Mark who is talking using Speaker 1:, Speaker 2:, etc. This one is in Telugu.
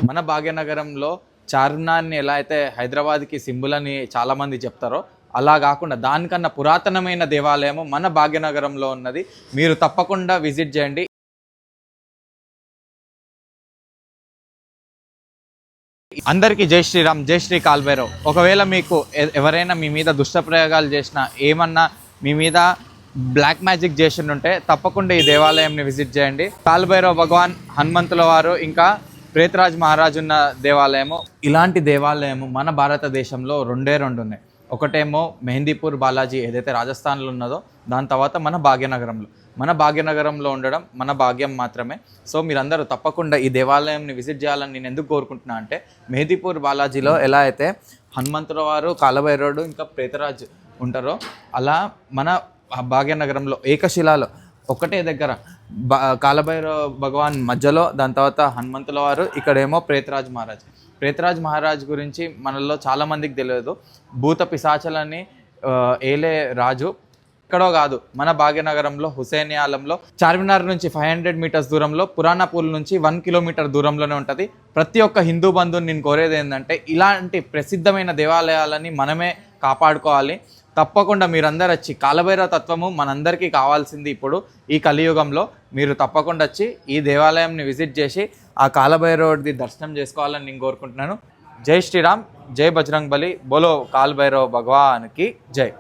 Speaker 1: మన భాగ్యనగరంలో చార్మినార్ని ఎలా అయితే హైదరాబాద్కి సింబల్ అని చాలామంది చెప్తారో అలా కాకుండా దానికన్నా పురాతనమైన దేవాలయం మన భాగ్యనగరంలో ఉన్నది. మీరు తప్పకుండా విజిట్ చేయండి. అందరికీ జై శ్రీరామ్, జై శ్రీ కాల్భైరవ్. ఒకవేళ మీకు ఎవరైనా మీ మీద దుష్టప్రయోగాలు చేసినా, ఏమన్నా మీ మీద బ్లాక్ మ్యాజిక్ చేసి ఉంటే తప్పకుండా ఈ దేవాలయంని విజిట్ చేయండి. కాల్భైరవ్ భగవాన్, హనుమంతుల వారు, ఇంకా ప్రేతరాజ్ మహారాజు ఉన్న దేవాలయము. ఇలాంటి దేవాలయము మన భారతదేశంలో రెండే ఉన్నాయి. ఒకటేమో మెహందీపూర్ బాలాజీ ఏదైతే రాజస్థాన్లో ఉన్నదో, దాని తర్వాత మన భాగ్యనగరంలో ఉండడం మన భాగ్యం మాత్రమే. సో మీరందరూ తప్పకుండా ఈ దేవాలయంని విజిట్ చేయాలని నేను ఎందుకు కోరుకుంటున్నా అంటే, మెహందీపూర్ బాలాజీలో ఎలా అయితే హనుమంతుల వారు, కాలభైరవుడు, ఇంకా ప్రేతరాజ్ ఉంటారో, అలా మన భాగ్యనగరంలో ఏకశిలాలో ఒకటే దగ్గర కాలభైరవ భగవాన్ మధ్యలో, దాని తర్వాత హనుమంతుల వారు, ఇక్కడేమో ప్రేతరాజ్ మహారాజ్ గురించి మనలో చాలామందికి తెలియదు. భూత పిశాచలని ఏలే రాజు. ఎక్కడో కాదు, మన భాగ్యనగరంలో హుసేనియాలంలో చార్మినార్ నుంచి 500 మీటర్స్ దూరంలో, పురాణపూల్ నుంచి 1 కిలోమీటర్ దూరంలోనే ఉంటుంది. ప్రతి ఒక్క హిందూ బంధువుని నేను కోరేది ఏంటంటే, ఇలాంటి ప్రసిద్ధమైన దేవాలయాలని మనమే కాపాడుకోవాలి. తప్పకుండా మీరందరూ వచ్చి, కాలభైరవ తత్వము మనందరికీ కావాల్సింది ఇప్పుడు ఈ కలియుగంలో. మీరు తప్పకుండా వచ్చి ఈ దేవాలయంని విజిట్ చేసి ఆ కాలభైరవుడిది దర్శనం చేసుకోవాలని నేను కోరుకుంటున్నాను. జై శ్రీరామ్, జై బజరంగ్ బలి, బోలో కాలభైరవ భగవాన్కి జై.